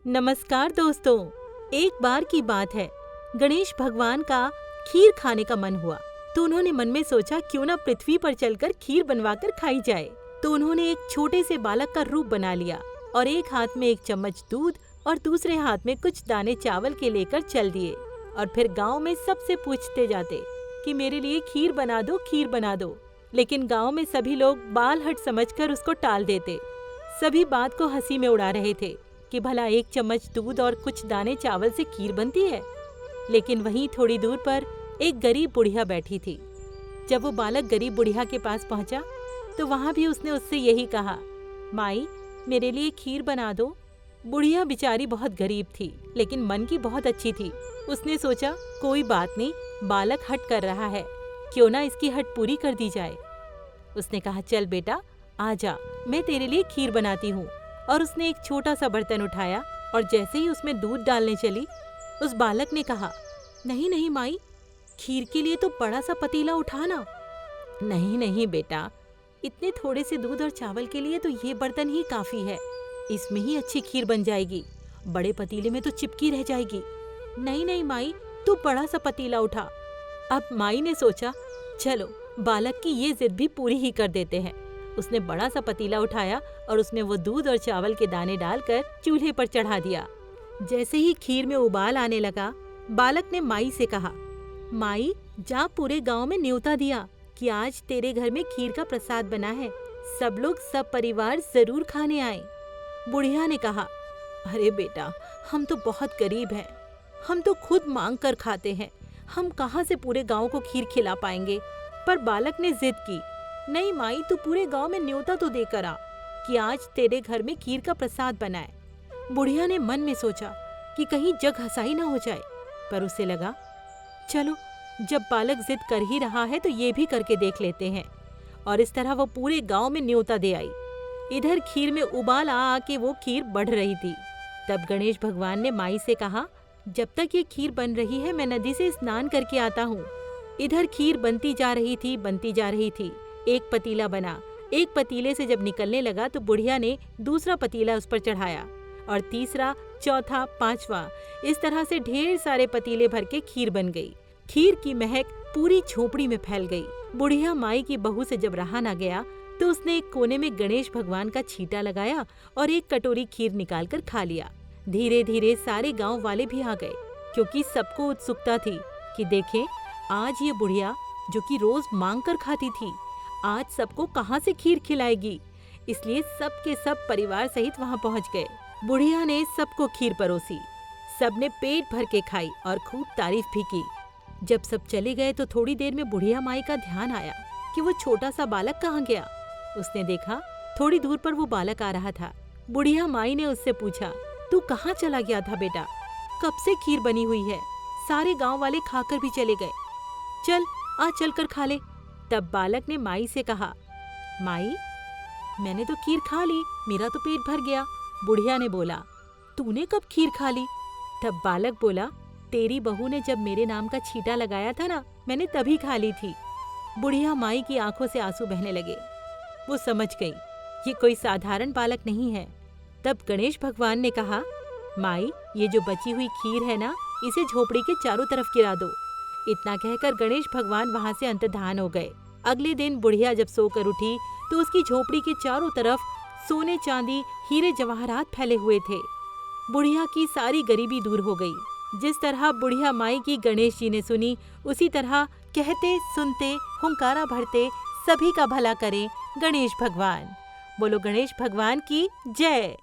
नमस्कार दोस्तों। एक बार की बात है, गणेश भगवान का खीर खाने का मन हुआ तो उन्होंने मन में सोचा क्यों ना पृथ्वी पर चलकर खीर बनवाकर खाई जाए। तो उन्होंने एक छोटे से बालक का रूप बना लिया और एक हाथ में एक चम्मच दूध और दूसरे हाथ में कुछ दाने चावल के लेकर चल दिए और फिर गांव में सबसे पूछते जाते कि मेरे लिए खीर बना दो, खीर बना दो। लेकिन गांव में सभी लोग बाल हट समझकर उसको टाल देते। सभी बात को हंसी में उड़ा रहे थे कि भला एक चम्मच दूध और कुछ दाने चावल से खीर बनती है। लेकिन वहीं थोड़ी दूर पर एक गरीब बुढ़िया बैठी थी। जब वो बालक गरीब बुढ़िया के पास पहुंचा तो वहां भी उसने उससे यही कहा, माई मेरे लिए खीर बना दो। बुढ़िया बेचारी बहुत गरीब थी लेकिन मन की बहुत अच्छी थी। उसने सोचा कोई बात नहीं, बालक हट कर रहा है, क्यों ना इसकी हट पूरी कर दी जाए। उसने कहा, चल बेटा आजा, मैं तेरे लिए खीर बनाती हूँ। और उसने एक छोटा सा बर्तन उठाया और जैसे ही उसमें दूध डालने चली, उस बालक ने कहा, नहीं नहीं माई, खीर के लिए तो बड़ा सा पतीला उठाना। नहीं नहीं बेटा, इतने थोड़े से दूध और चावल के लिए तो ये बर्तन ही काफी है, इसमें ही अच्छी खीर बन जाएगी, बड़े पतीले में तो चिपकी रह जाएगी। नहीं नहीं माई, तू बड़ा सा पतीला उठा। अब माई ने सोचा, चलो बालक की ये जिद भी पूरी ही कर देते हैं। उसने बड़ा सा पतीला उठाया और उसमें वो दूध और चावल के दाने डालकर चूल्हे पर चढ़ा दिया। जैसे ही खीर में उबाल आने लगा, बालक ने माई से कहा, माई जा पूरे गांव में न्योता दिया कि आज तेरे घर में खीर का प्रसाद बना है, सब लोग सब परिवार जरूर खाने आए। बुढ़िया ने कहा, अरे बेटा, हम तो बहुत गरीब हैं, हम तो खुद मांग कर खाते हैं, हम कहाँ से पूरे गांव को खीर खिला पाएंगे। पर बालक ने जिद की, नहीं माई, तू पूरे गांव में न्योता तो देकर आ कि आज तेरे घर में खीर का प्रसाद बनाए। बुढ़िया ने मन में सोचा कि कहीं जग हंसाई ना हो जाए, पर उसे लगा, चलो जब बालक जिद कर ही रहा है तो ये भी करके देख लेते हैं। और इस तरह वो पूरे गांव में न्योता दे आई। इधर खीर में उबाल आ के वो खीर बढ़ रही थी। तब गणेश भगवान ने माई से कहा, जब तक ये खीर बन रही है मैं नदी से स्नान करके आता हूँ। इधर खीर बनती जा रही थी, बनती जा रही थी। एक पतीला बना, एक पतीले से जब निकलने लगा तो बुढ़िया ने दूसरा पतीला उस पर चढ़ाया और तीसरा, चौथा, पांचवा, इस तरह से ढेर सारे पतीले भर के खीर बन गई। खीर की महक पूरी झोपड़ी में फैल गई। बुढ़िया माई की बहू से जब रहा न गया तो उसने एक कोने में गणेश भगवान का छींटा लगाया और एक कटोरी खीर निकालकर खा लिया। धीरे धीरे सारे गांव वाले भी आ गए, क्योंकि सबको उत्सुकता थी कि देखें आज ये बुढ़िया जो कि रोज मांग कर खाती थी, आज सबको कहाँ से खीर खिलाएगी। इसलिए सब के सब परिवार सहित वहाँ पहुँच गए। बुढ़िया ने सबको खीर परोसी, सबने पेट भर के खाई और खूब तारीफ भी की। जब सब चले गए तो थोड़ी देर में बुढ़िया माई का ध्यान आया कि वो छोटा सा बालक कहाँ गया। उसने देखा थोड़ी दूर पर वो बालक आ रहा था। बुढ़िया माई ने उससे पूछा, तू कहाँ चला गया था बेटा? कब से खीर बनी हुई है, सारे गांव वाले खाकर भी चले गए, चल आ चल कर खा ले। तब बालक ने माई से कहा, माई मैंने तो खीर खा ली, मेरा तो पेट भर गया। बुढ़िया ने बोला, तूने कब खीर खा ली? तब बालक बोला, तेरी बहू ने जब मेरे नाम का छींटा लगाया था ना, मैंने तभी खा ली थी। बुढ़िया माई की आंखों से आंसू बहने लगे। वो समझ गई ये कोई साधारण बालक नहीं है। तब गणेश भगवान ने कहा, माई ये जो बची हुई खीर है ना, इसे झोपड़ी के चारों तरफ गिरा दो। इतना कहकर गणेश भगवान वहां से अंतर्धान हो गए। अगले दिन बुढ़िया जब सोकर उठी तो उसकी झोपड़ी के चारों तरफ सोने चांदी हीरे जवाहरात फैले हुए थे। बुढ़िया की सारी गरीबी दूर हो गई। जिस तरह बुढ़िया माई की गणेश जी ने सुनी, उसी तरह कहते सुनते हुंकारा भरते सभी का भला करें गणेश भगवान। बोलो गणेश भगवान की जय।